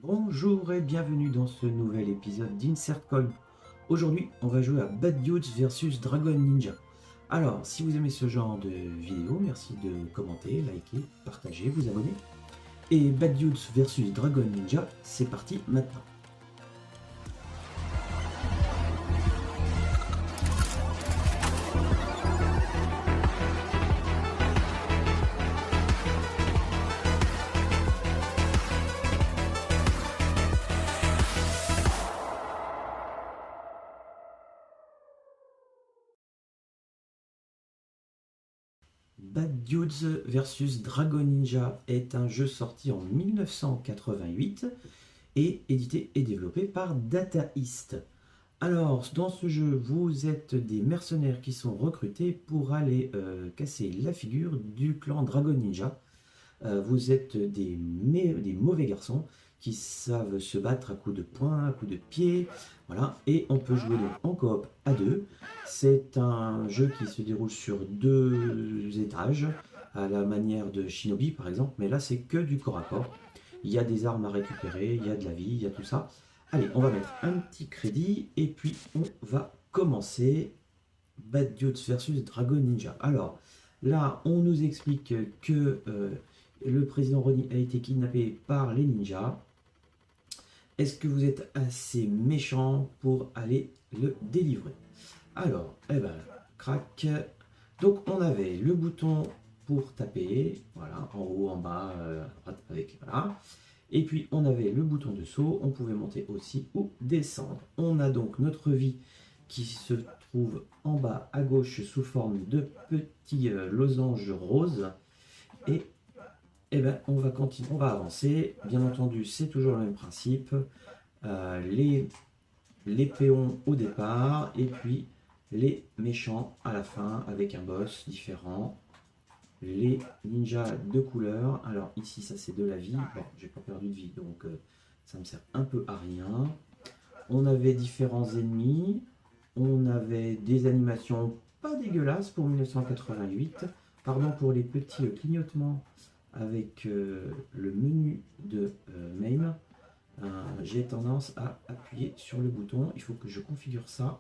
Bonjour et bienvenue dans ce nouvel épisode d'Insert Coin. Aujourd'hui, on va jouer à Bad Dudes versus Dragon Ninja. Alors, si vous aimez ce genre de vidéo, merci de commenter, liker, partager, vous abonner. Et Bad Dudes versus Dragon Ninja, c'est parti maintenant. Bad Dudes versus Dragon Ninja est un jeu sorti en 1988 et édité et développé par Data East. Alors, dans ce jeu, vous êtes des mercenaires qui sont recrutés pour aller casser la figure du clan Dragon Ninja. Vous êtes des mauvais garçons qui savent se battre à coups de poing, à coups de pied, voilà. Et on peut jouer donc en coop à deux. C'est un jeu qui se déroule sur deux étages, à la manière de Shinobi par exemple, mais là c'est que du corps à corps. Il y a des armes à récupérer, il y a de la vie, il y a tout ça. Allez, on va mettre un petit crédit et puis on va commencer. Bad Dudes versus Dragon Ninja. Alors, là, on nous explique que le président Ronnie a été kidnappé par les ninjas. Est-ce que vous êtes assez méchant pour aller le délivrer? Alors, eh ben, crac. Donc, on avait le bouton pour taper, voilà, en haut, en bas, à droite, avec, voilà. Et puis, on avait le bouton de saut, on pouvait monter aussi ou descendre. On a donc notre vie qui se trouve en bas à gauche sous forme de petits losanges roses. Et eh ben, on va continuer, on va avancer. Bien entendu, c'est toujours le même principe. Les péons au départ et puis les méchants à la fin avec un boss différent. Les ninjas de couleur. Alors ici, ça c'est de la vie. Bon, j'ai pas perdu de vie, donc ça me sert un peu à rien. On avait différents ennemis. On avait des animations pas dégueulasses pour 1988. Pardon pour les petits clignotements avec le menu de MAME. J'ai tendance à appuyer sur le bouton. Il faut que je configure ça.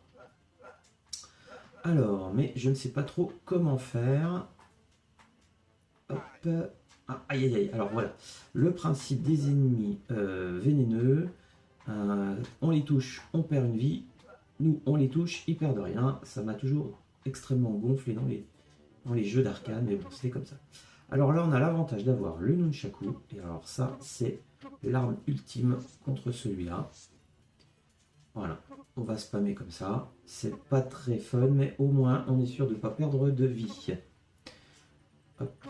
Alors, mais je ne sais pas trop comment faire. Hop. Ah, aïe aïe aïe. Alors voilà. Le principe des ennemis vénéneux. On les touche, on perd une vie. Nous, on les touche, ils perdent rien. Ça m'a toujours extrêmement gonflé dans les jeux d'arcade, mais bon, c'était comme ça. Alors là, on a l'avantage d'avoir le nunchaku. Et alors ça, c'est l'arme ultime contre celui-là. Voilà, on va spammer comme ça. C'est pas très fun, mais au moins, on est sûr de ne pas perdre de vie. Hop.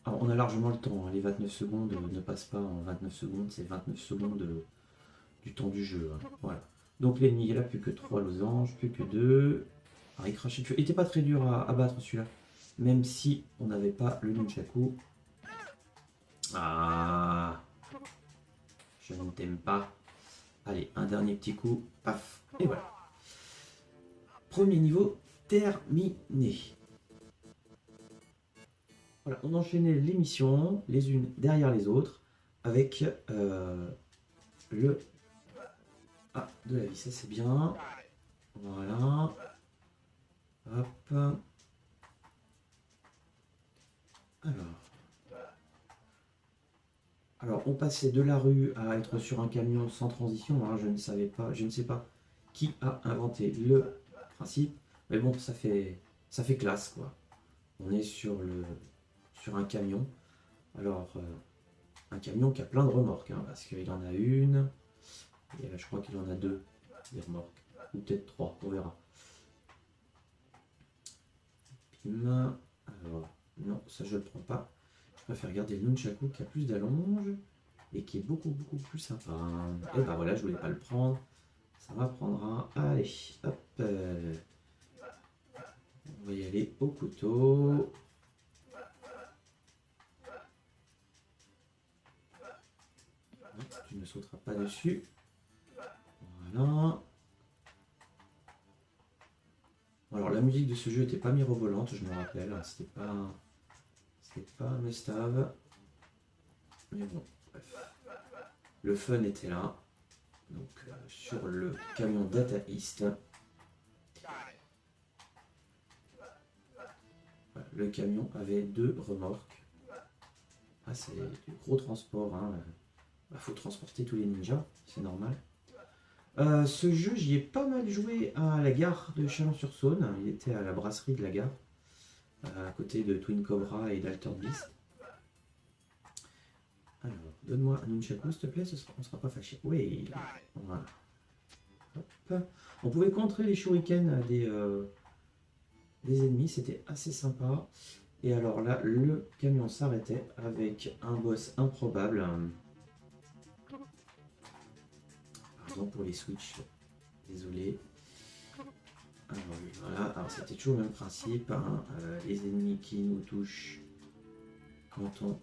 Alors, on a largement le temps. Hein. Les 29 secondes ne passent pas en 29 secondes. C'est 29 secondes du temps du jeu. Hein. Voilà. Donc l'ennemi, il a plus que 3 losanges, plus que 2. Alors, il crachait dessus. Il était pas très dur à battre celui-là. Même si on n'avait pas le nunchaku. Ah, je ne t'aime pas. Allez, un dernier petit coup. Paf. Et voilà. Premier niveau terminé. Voilà, on enchaînait les missions, les unes derrière les autres, avec le... Ah, de la vie, ça c'est bien. Voilà. Hop. Alors, on passait de la rue à être sur un camion sans transition. Hein, je ne sais pas qui a inventé le principe, mais bon, ça fait classe quoi. On est sur un camion. Alors, un camion qui a plein de remorques, hein, parce qu'il en a une, et là, je crois qu'il en a deux, des remorques, ou peut-être trois, on verra. Pim. Alors, non, ça je ne le prends pas. Je préfère garder le nunchaku qui a plus d'allonge et qui est beaucoup plus sympa. Et ben voilà, je voulais pas le prendre. Ça m'apprendra. Allez, hop. On va y aller au couteau. Tu ne sauteras pas dessus. Voilà. Alors la musique de ce jeu n'était pas mirobolante, je me rappelle. C'était pas un must-have. Mais bon, bref. Le fun était là. Donc sur le camion Data East. Voilà, le camion avait 2 remorques. Ah, c'est du gros transport. Hein. Faut transporter tous les ninjas, c'est normal. Ce jeu, j'y ai pas mal joué à la gare de Chalon-sur-Saône. Il était à la brasserie de la gare, à côté de Twin Cobra et d'Alter Beast. Alors, donne-moi un nunchaku, s'il te plaît, on ne sera pas fâché. Oui, voilà. Hop. On pouvait contrer les shurikens des ennemis, c'était assez sympa. Et alors là, le camion s'arrêtait avec un boss improbable. Pardon pour les switches, désolé. Alors voilà, alors c'était toujours le même principe, hein. Les ennemis qui nous touchent quand on...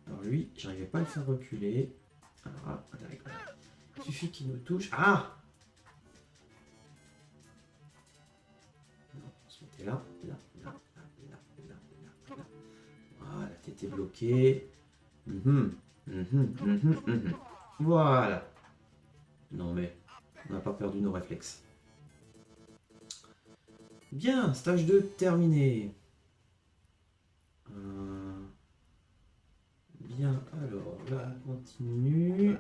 Alors lui, j'arrivais pas à le faire reculer. Alors là, il suffit qu'il nous touche. Ah! Non, on se mettait là, là. Voilà, t'étais bloqué. Voilà. Non mais, on n'a pas perdu nos réflexes. Bien, stage 2 terminé. Bien, alors là on continue.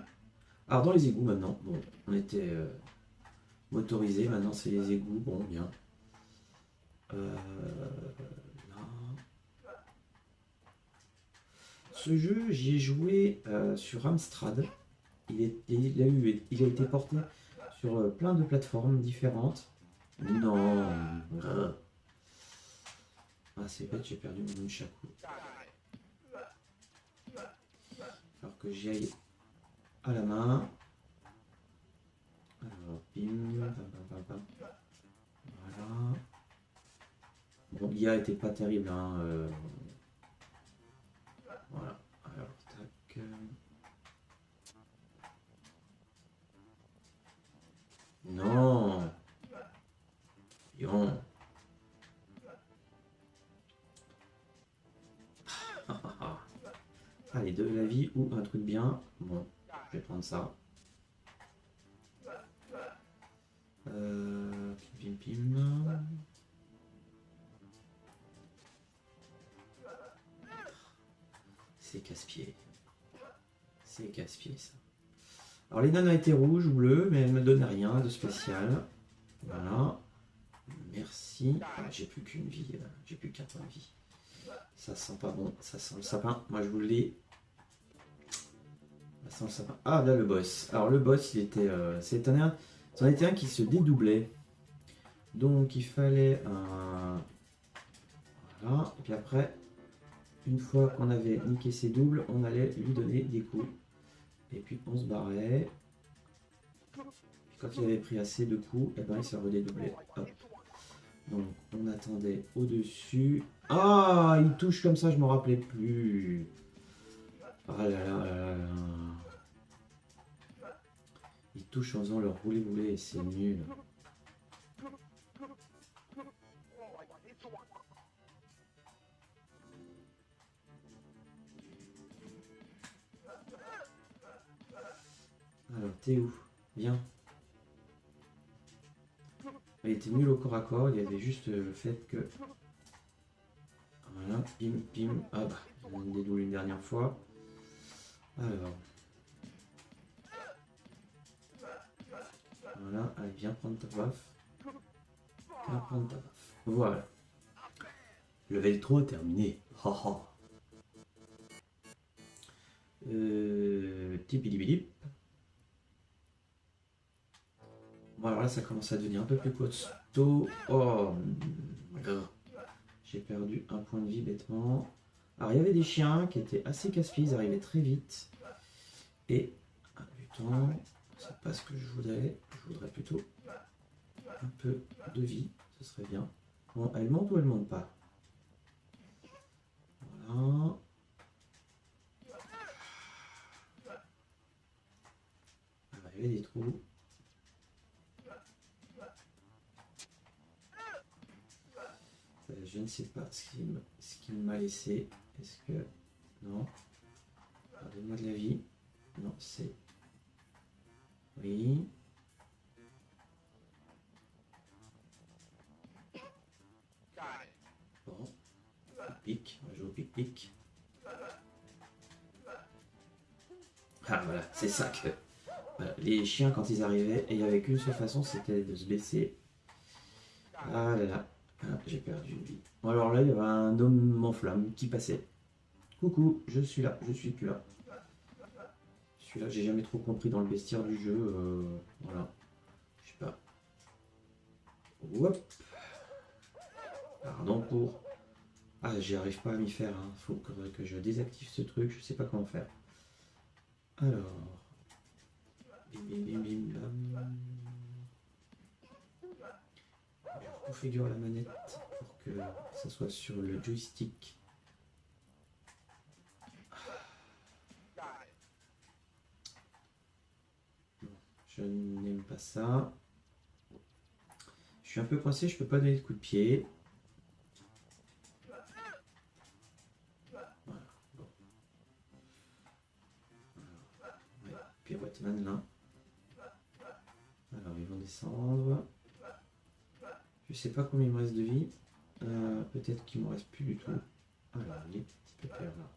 Alors dans les égouts maintenant, bon, on était motorisé, maintenant c'est les égouts, bon bien. Là. Ce jeu, j'y ai joué sur Amstrad. Il a été porté sur plein de plateformes différentes. Non. Ah, c'est bête, j'ai perdu mon nunchaku. Alors que j'y aille à la main. Alors, bim, bam. Voilà. Bon, l'IA était pas terrible, hein. Voilà. Alors, tac. Non. Yon. Allez, de la vie ou un truc bien. Bon, je vais prendre ça. Pim. C'est casse-pied. C'est casse-pied ça. Alors les nanas étaient rouges ou bleues, mais elles ne me donnaient rien de spécial. Voilà. Merci. Ah, j'ai plus qu'une vie. J'ai plus qu'un point de vie. Ça sent pas bon. Ça sent le sapin. Moi je vous le dis. Ça sent le sapin. Ah là le boss. Alors le boss il était... c'en était un qui se dédoublait. Donc il fallait un... Voilà. Et puis après... Une fois qu'on avait niqué ses doubles, on allait lui donner des coups. Et puis on se barrait. Puis quand il avait pris assez de coups, et ben il se redédoublait. Hop. Donc on attendait au-dessus. Ah, il touche comme ça, je ne me rappelais plus. Ah là là. Il touche en faisant le roulé-boulé, c'est nul. Alors, t'es où? Viens. Il était nul au corps à corps, il y avait juste le fait que... Voilà, pim. Ah bah, on a dédoublé une dernière fois. Alors... Voilà, allez, viens prendre ta baffe. Voilà. Level 3 terminé. Tipidibidip. Bon, alors là, ça commence à devenir un peu plus costaud. Oh, j'ai perdu un point de vie bêtement. Alors, il y avait des chiens qui étaient assez casse-pieds, ils arrivaient très vite. Et, du temps, c'est pas ce que je voudrais. Je voudrais plutôt un peu de vie, ce serait bien. Bon, elle monte ou elle monte pas? Voilà. Alors, il y avait des trous. Je ne sais pas ce qu'il m'a laissé. Est-ce que... Non. Donne-moi de la vie. Non. passer. Oui. Bon. Pic, on va jouer au pic-pic. Ah voilà, c'est ça que... Voilà, les chiens, quand ils arrivaient, et il n'y avait qu'une seule façon, c'était de se baisser. Ah là là, ah, j'ai perdu une vie. Bon, alors là, il y avait un homme en flamme qui passait. Coucou, je suis là, je suis plus là. Celui-là, j'ai jamais trop compris dans le bestiaire du jeu. Voilà, je sais pas. Hop. Pardon pour... Ah, j'y arrive pas à m'y faire. Hein. Faut que je désactive ce truc, je sais pas comment faire. Alors... Bim bim bim bim bam. Je configure la manette pour que ça soit sur le joystick. Je n'aime pas ça. Je suis un peu coincé, je peux pas donner de coup de pied. Voilà. Bon. Ouais, Pirouetteman là. Alors ils vont descendre. Je sais pas combien il me reste de vie. Peut-être qu'il me reste plus du tout. Alors les petits pépères là.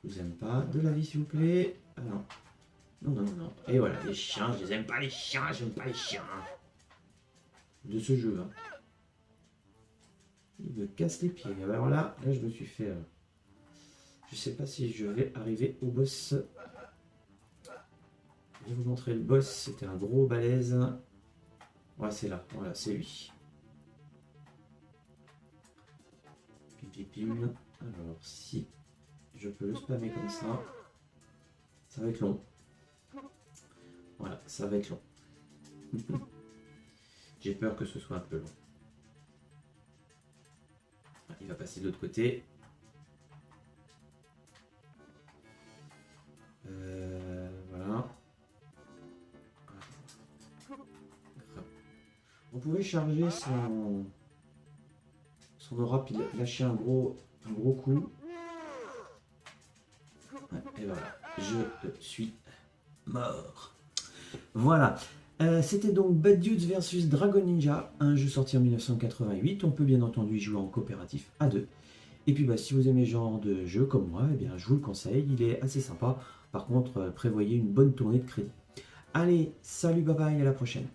Je vous aime pas. De la vie s'il vous plaît. Ah non. Non, non, non, non. Et voilà, les chiens, je les aime pas les chiens, j'aime pas les chiens. De ce jeu. Hein. Il me casse les pieds. Alors là je me suis fait... Je sais pas si je vais arriver au boss. Je vais vous montrer le boss. C'était un gros balèze. Ouais, c'est là. Voilà, c'est lui. Pim, pim, pim. Alors, si je peux le spammer comme ça, ça va être long. Voilà, ça va être long. J'ai peur que ce soit un peu long. Il va passer de l'autre côté. Voilà. On pouvait charger son aura puis lâcher un gros coup. Ouais, et voilà, je suis mort. Voilà. C'était donc Bad Dudes versus Dragon Ninja, un jeu sorti en 1988. On peut bien entendu y jouer en coopératif à deux. Et puis si vous aimez ce genre de jeu comme moi, eh bien, je vous le conseille, il est assez sympa. Par contre, prévoyez une bonne tournée de crédit. Allez, salut, bye bye, à la prochaine.